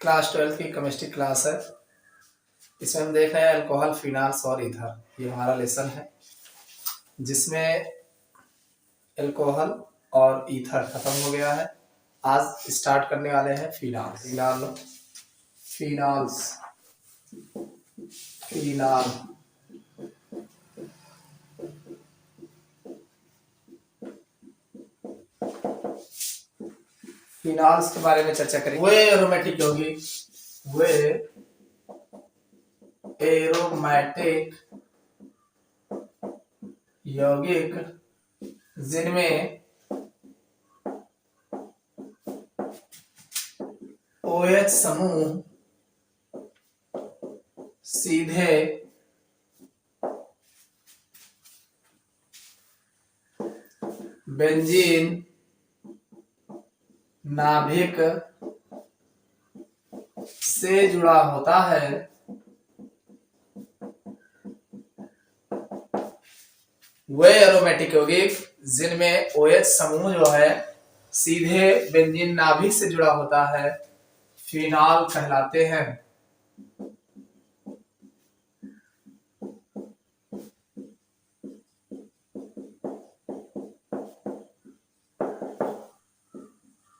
Class 12 की chemistry class है। इसमें हम देख रहे हैं अल्कोहल, फिनाल्स और ईथर। ये हमारा लेसन है जिसमें अल्कोहल और ईथर खत्म हो गया है। आज स्टार्ट करने वाले हैं फिनाल्स। फिनाल फिनाल्स के बारे में चर्चा करेंगे। वे एरोमेटिक यौगिक जिनमें OH समूह सीधे बेंजीन नाभिक से जुड़ा होता है, वे एरोमेटिक यौगिक जिनमें OH समूह जो है सीधे बेंजीन नाभिक से जुड़ा होता है, फिनाल कहलाते हैं।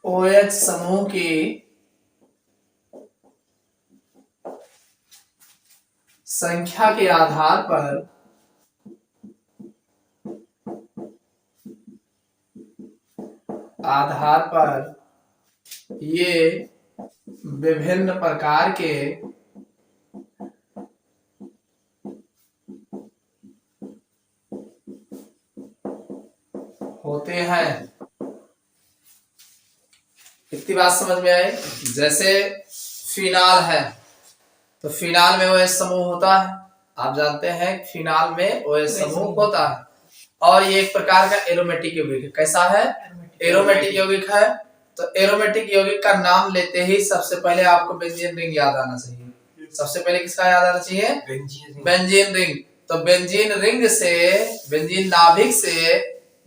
OH समूह की संख्या के आधार पर ये विभिन्न प्रकार के होते हैं। इतनी बात समझ में आई। जैसे फिनाल है तो फिनाल में OH समूह होता है, आप जानते हैं फिनाल में OH समूह होता है। और ये एक प्रकार का एरोमेटिक यौगिक है। कैसा है? एरोमेटिक यौगिक है। तो एरोमेटिक यौगिक का नाम लेते ही सबसे पहले आपको बेंजीन रिंग याद आना चाहिए। सबसे पहले किसका याद आना चाहिए? Benzene ring. तो बेंजीन रिंग से, बेंजीन नाभिक से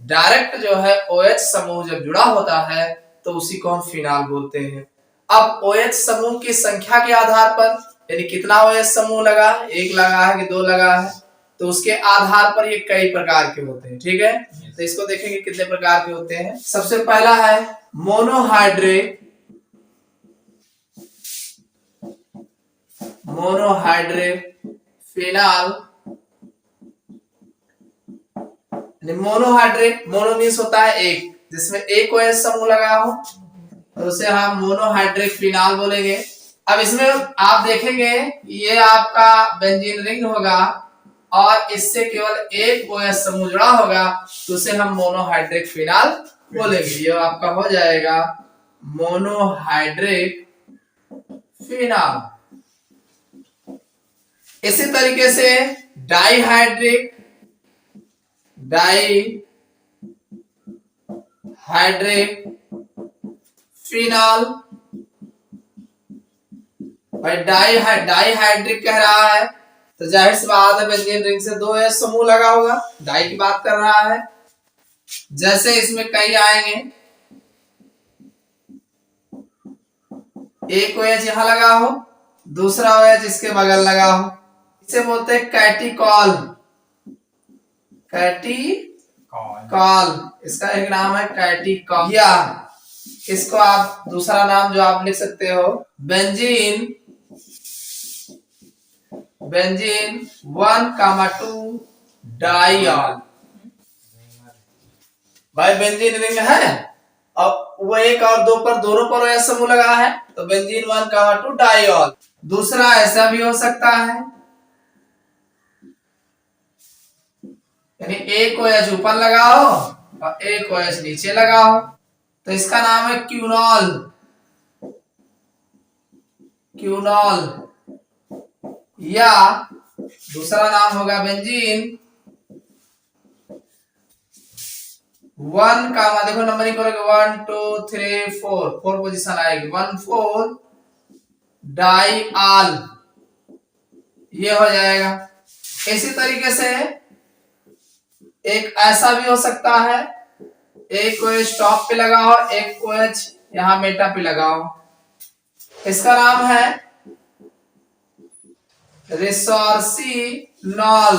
डायरेक्ट जो है OH समूह जब जुड़ा होता है तो उसी को हम फिनाल बोलते हैं। अब OH समूह की संख्या के आधार पर, यानी कितना OH समूह लगा, एक लगा है कि दो लगा है, तो उसके आधार पर ये कई प्रकार के होते हैं। ठीक है, तो इसको देखेंगे कितने प्रकार के होते हैं। सबसे पहला है monohydrate phenol. Monohydrate, mono means होता है एक, जिसमें एक OH समूह लगा हो तो उसे हम मोनोहाइड्रेट फिनाल बोलेंगे। अब इसमें आप देखेंगे ये आपका बेंजीन रिंग होगा और इससे केवल एक OH समूह जुड़ा होगा तो उसे हम मोनोहाइड्रेट फिनाल बोलेंगे। ये आपका हो जाएगा मोनोहाइड्रेट फिनाल। इसी तरीके से डाइहाइड्रेट फिनाल। भाई डाइहाइड्रिक कह रहा है तो जाहिर सी बात है बेंजीन रिंग से दो OH समूह लगा होगा, डाई की बात कर रहा है। जैसे इसमें कई आएंगे, एक OH यहां लगा हो, दूसरा OH इसके बगल लगा हो, इसे बोलते हैं कैटिकॉल। इसका एक नाम है कैटिकॉल, या इसको आप दूसरा नाम जो आप लिख सकते हो बेंजीन 1,2 डाइऑल। भाई बेंजीन रिंग है, अब वो एक और दो पर, दोनों पर OH समूह लगा है तो बेंजीन 1,2 डाइऑल। दूसरा ऐसा भी हो सकता है, यानी एक OH ऊपर लगा हो और एक OH नीचे लगा हो तो इसका नाम है क्यूनॉल। या दूसरा नाम होगा बेंजीन 1 का, देखो नंबरिंग करोगे 1 2 3 4 पोजीशन आएगी, 1,4 डाइऑल, ये हो जाएगा। इसी तरीके से एक ऐसा भी हो सकता है, एक OH टॉप पे लगा हो, एक OH यहाँ मेटा पे लगा हो, इसका नाम है रिसोर्सिनॉल,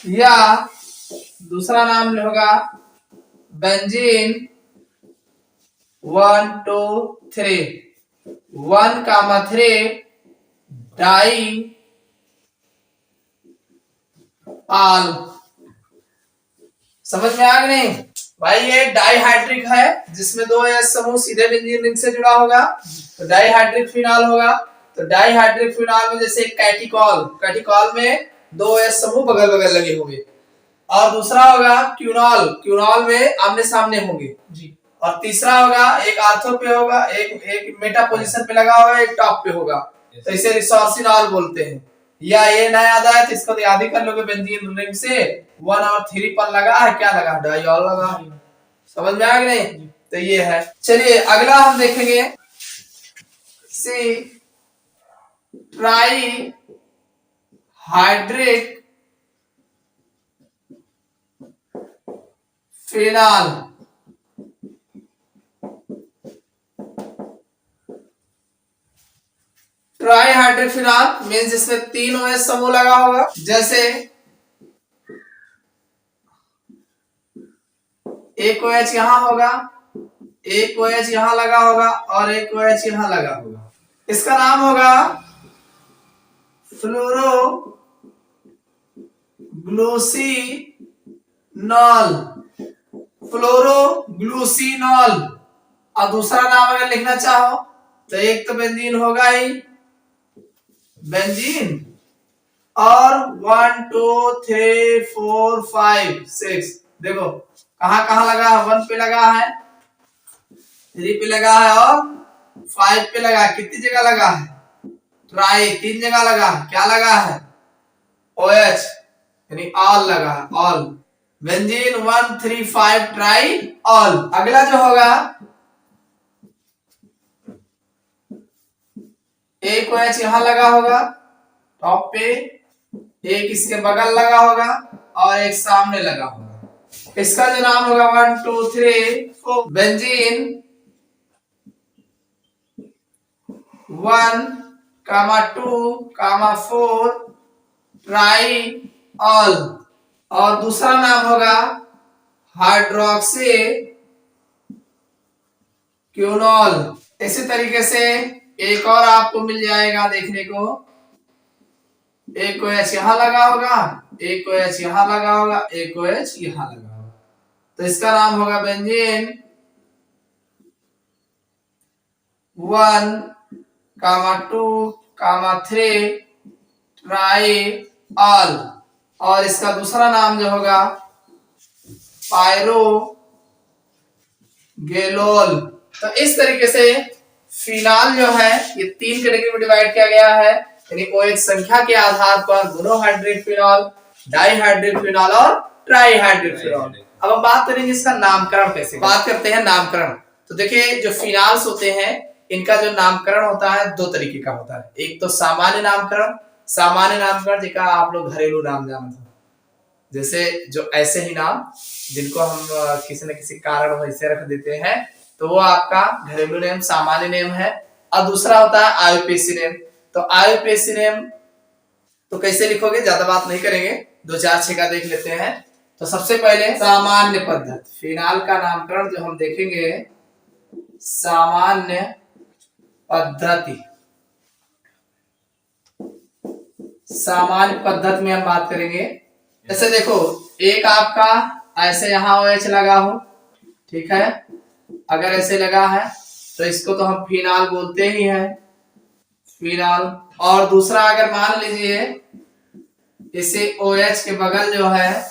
या दूसरा नाम होगा बेंजीन 1,2,3 1,3 डाई आल। समझ में आ गया नहीं भाई? ये डाइहाइड्रिक है जिसमें 2 एस समूह सीधे बेंजीन रिंग से जुड़ा होगा, तो डाइहाइड्रिक फिनॉल होगा। तो डाइहाइड्रिक फिनॉल में जैसे कैटिकॉल, कैटिकॉल में 2 एस समूह बगल बगल लगे होंगे, और दूसरा होगा क्यूनॉल, क्यूनॉल में आमने सामने होंगे जी। और तीसरा होगा एक आर्थो पे होगा, एक मेटा पोजीशन पे लगा होगा, एक टॉप पे होगा, तो इसे रिसोर्सिनॉल बोलते हैं। या ये ना याद आया तो इसको याद ही कर लोगे, बेंजीन रिंग से 1 और 3 पर लगा है, क्या लगा? डाइऑल लगा। समझ में आ गया नहीं? तो ये है। चलिए अगला हम देखेंगे C trihydric phenol. Trihydric phenol means जिसमें 3 OH समूह लगा होगा, जैसे एक OH यहां होगा, एक OH यहां लगा होगा, और एक OH यहां लगा होगा। इसका नाम होगा फ्लोरो ग्लूसिनॉल, फ्लोरो ग्लूसिनॉल। और दूसरा नाम अगर लिखना चाहो तो एक तो बेंजीन होगा ही, बेंजीन, और 1 2 3 4 5 6 देखो कहां कहां लगा है। 1 पे लगा है, 3 पे लगा है, और 5 पे लगा है। कितनी जगह लगा है? ट्राई 3 जगह लगा है। क्या लगा है? OH यानी ऑल लगा है, ऑल। Benzene 1 3 5 try all. अगला जो होगा एक OH यहां लगा होगा टॉप पे, एक इसके बगल लगा होगा, और एक सामने लगा होगा। इसका जो नाम होगा 1 2 3 4 बेंजीन 1, 2, 4 ट्राई ऑल। और दूसरा नाम होगा हाइड्रोक्सी क्यूनॉल। इसी तरीके से एक और आपको मिल जाएगा देखने को, एक OH यहां लगा होगा, एक OH यहां लगा होगा, एक OH यहां लगा होगा, तो इसका नाम होगा बेंजीन 1, 2, 3 ट्राई ऑल। और इसका दूसरा नाम जो होगा पायरो गेलोल। तो इस तरीके से फिनॉल जो है ये 3 कैटेगरी में डिवाइड किया गया है, यानी OH संख्या के आधार पर मोनोहाइड्रिक फिनॉल, डाइहाइड्रिक फिनॉल और ट्राइहाइड्रिक फिनॉल। अब हम बात करेंगे इसका नामकरण कैसे। बात करते हैं नामकरण। तो देखिए जो फिनॉल्स होते हैं इनका जो नामकरण होता है 2 तरीके का होता है। एक तो सामान्य नामकरण, सामान्य नामकरण जिसका आप लोग घरेलू नाम जानते हो, जैसे जो ऐसे ही नाम जिनको हम किसी न किसी कारण वैसे रख देते हैं, तो वो आपका घरेलू नेम सामान्य नेम है। और दूसरा होता है आयुपेसी नेम। तो आयुपेसी नेम तो कैसे लिखोगे, ज्यादा बात नहीं करेंगे, 2 4 6 का देख लेते हैं। तो सबसे पहले सामान्य पद्धति, फिनॉल का नामकरण जो हम देखेंगे सामान्य पद्धति। सामान्य पद्धति में हम बात करेंगे, जैसे देखो एक आपका ऐसे यहां OH लगा हो, ठीक है, अगर ऐसे लगा है तो इसको तो हम फिनॉल बोलते ही हैं, फिनॉल। और दूसरा अगर मान लीजिए इसे OH के बगल जो है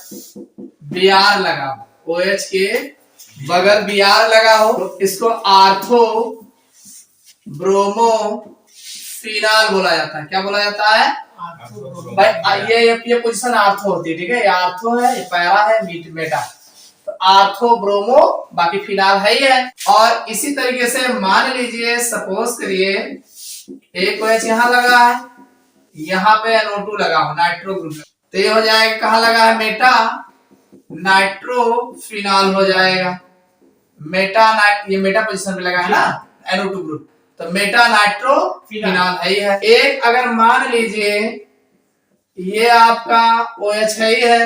Br लगा हो, OH के बगल Br लगा हो, तो इसको आर्थो ब्रोमो फिनॉल बोला जाता है। क्या बोला जाता है भाई? ये पोजीशन आर्थो होती है, ठीक है, ये आर्थो है, ये पैरा है, मेटा, तो आर्थो ब्रोमो, बाकी फिनॉल है ही है। और इसी तरीके से मान लीजिए सपोज करिए एक OH यहां लगा है, यहाँ पे NO2 लगा हो, नाइट्रो ग्रुप, तो ये हो जाएगा कहाँ लगा है? मेटा नाइट्रो फिनॉल हो जाएगा। मेटा ये मेटा पोजीशन पे लगा है ना, NO2 ग्रुप, तो मेटा नाइट्रोफिनॉल है ही है। एक अगर मान लीजिए ये आपका OH है ही है,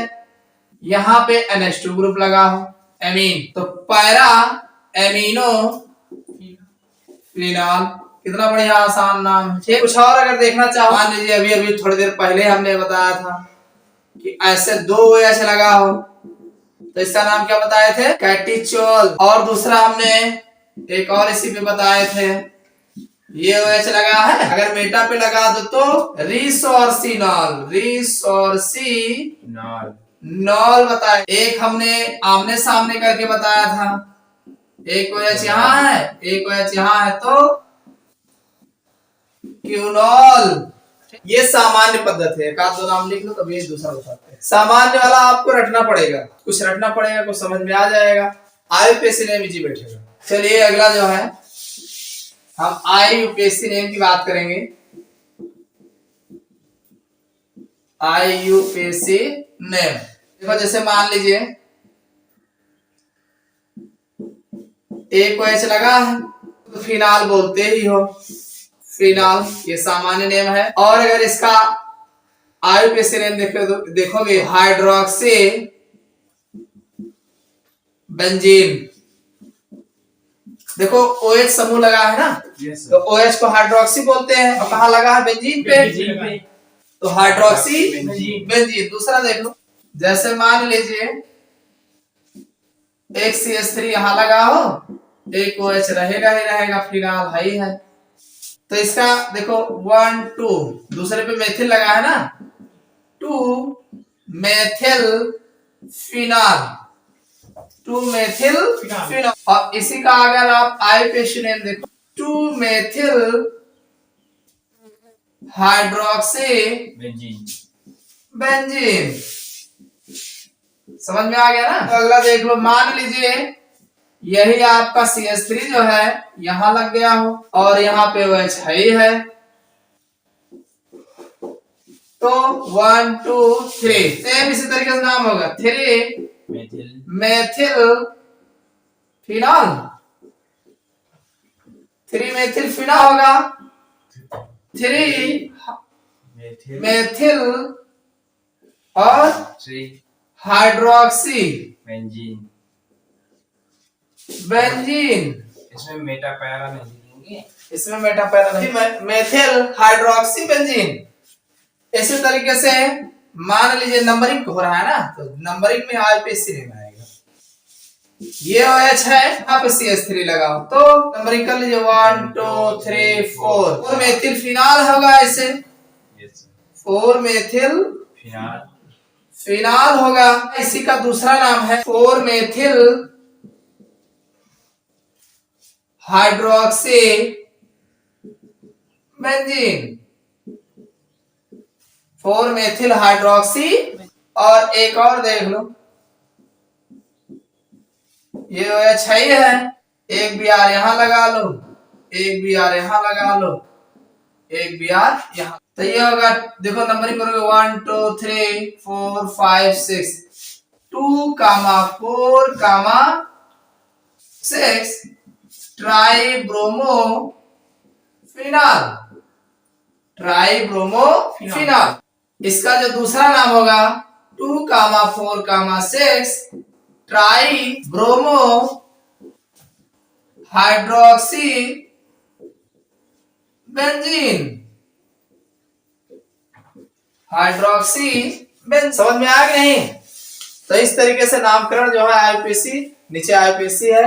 यहाँ पे NH2 ग्रुप लगा हो, एमीन, तो पैरा एमिनो फिनॉल। कितना बढ़िया आसान नाम है। ठीक, कुछ और अगर देखना चाहो, मान लीजिए अभी अभी थोड़ी देर पहले हमने बताया था कि ऐसे दो OH लगा हो, तो इसका नाम क्या बताए थे? कैटिचोल। और दूसरा हमने एक और इसी पे बताए थे, ये OH लगा है, अगर मेटा पे लगा दो तो रिसोर्सिनॉल, रिसोर्सिनॉल बताया। एक हमने आमने सामने करके बताया था, एक OH यहाँ है, एक OH यहाँ है, तो क्यूनॉल। ये सामान्य पद्धति है, एक आध दो नाम लिख लो तभी दूसरा बताते हैं। सामान्य वाला आपको रटना पड़ेगा, कुछ रटना पड़ेगा, कुछ समझ में आ जाएगा, IUPAC नेम इजी बैठेगा। चलिए अगला जो है, हम IUPAC नेम की बात करेंगे। IUPAC नेम देखो, जैसे मान लीजिए एक OH लगा है तो फिनाल बोलते ही हो, फिनाल ये सामान्य नेम है। और अगर इसका IUPAC नेम देखोगे, हाइड्रोक्सी बेंजीन। देखो OH समूह लगा है ना, तो OH को हाइड्रोक्सी बोलते हैं, और कहाँ लगा है? बेंजीन पे, तो हाइड्रोक्सी बेंजीन। दूसरा देख लो, जैसे मान लीजिए एक CH3 यहाँ लगा हो, एक OH रहेगा ही रहेगा, फिनाल है ही है, तो इसका देखो 1 2, दूसरे पे मेथिल लगा है ना, 2 मेथिल फिनाल, 2 मेथिल फिनाल। और इसी का अगर आप IUPAC नेम देखो, 2 मेथिल हाइड्रोक्सी बेंजीन। समझ में आ गया ना? तो अगला देख लो, मान लीजिए यही आपका CH3 जो है यहां लग गया हो, और यहाँ पे OH है ही है, तो 1 2 3 सेम इसी तरीके से नाम होगा, 3 मेथिल फिनॉल, 3 मेथिल फिनॉल होगा, 3 मेथिल और हाइड्रोक्सी बेंजीन। इसमें मेटा पैरा नहीं लिखेंगे, इसमें मेटा पैरा नहीं, मेथिल हाइड्रोक्सी बेंजीन। इसी तरीके से मान लीजिए नंबरिंग हो रहा है ना, तो नंबरिंग में IUPAC नेम आएगा। ये OH है, यहाँ पे CH3 लगाओ, तो नंबरिंग कर लीजिए 1 2 3 4, 4 मेथिल फिनाल होगा इसे, 4 मेथिल फिनाल होगा। इसी का दूसरा नाम है 4 methyl hydroxy benzene, 4 methyl hydroxy. और एक और देख लो, ये OH है ही है, एक Br यहाँ लगा लो, एक Br यहाँ लगा लो, एक Br यहाँ, तो ये होगा, देखो नंबरिंग करोगे 1 2 3 4 5 6, 2 4 6 ट्राइब्रोमो फिनाल। इसका जो दूसरा नाम होगा 2 4 6 ट्राइब्रोमो हाइड्रोक्सी बेंजीन, समझ में आ गया नहीं? तो इस तरीके से नामकरण जो है IUPAC, नीचे IUPAC है,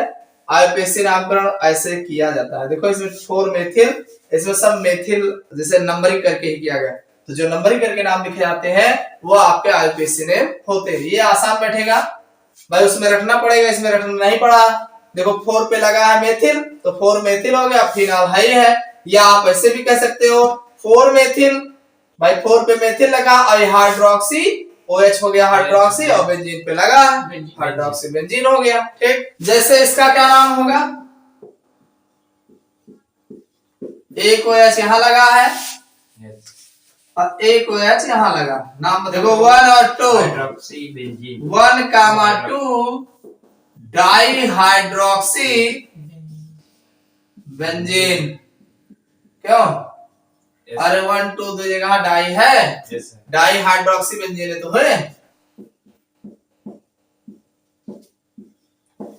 IUPAC नामकरण ऐसे किया जाता है। देखो इसमें 4 मेथिल, इसमें सब मेथिल जैसे नंबरिंग करके ही किया गया, तो जो नंबरिंग करके नाम लिखे जाते हैं वो आपके IUPAC नेम होते हैं। ये आसान बैठेगा भाई, उसमें रटना पड़ेगा, इसमें रटना नहीं पड़ा। देखो 4 पे लगा है मेथिल, तो 4 मेथिल हो गया, फिनाल है ही है, या आप ऐसे भी कह सकते हो 4 मेथिल, भाई 4 पे मेथिल लगा और हाइड्रोक्सी OH हो गया हाइड्रोक्सी, और बेंजीन पे लगा हाइड्रोक्सी बेंजीन हो गया। ठीक, जैसे इसका क्या नाम होगा, एक OH यहाँ लगा है और एक OH यहाँ लगा, नाम देखो 1 और 2, 1 2 डाई हाइड्रोक्सी बेंजीन। क्यों? अरे 1 2 दो जगह डाई है, डाई हाइड्रोक्सी बेंजीन है तो है।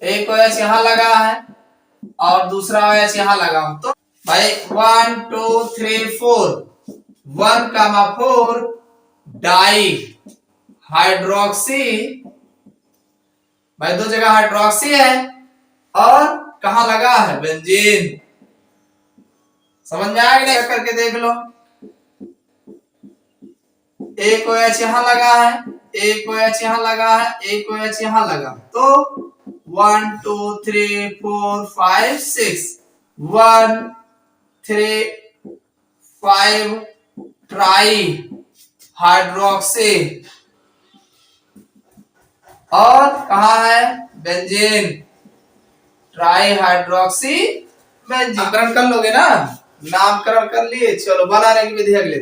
एक OH यहाँ लगा है और दूसरा OH यहाँ लगा हो, तो भाई 1 2 3 4 1,4 डाई हाइड्रोक्सी, भाई दो जगह हाइड्रोक्सी है और कहाँ लगा है? बेंजीन। समझ में आया कि नहीं? करके देख लो। एक OH यहाँ लगा है, एक OH यहाँ लगा है, एक OH यहाँ लगा, तो 1 2 3 4 5 6 1 3 5 ट्राई हाइड्रोक्सी और कहा है? बेंजीन। Try hydroxy benzene. नामकरण कर लोगे ना? नामकरण कर लिए, चलो बनाने की विधि अगले।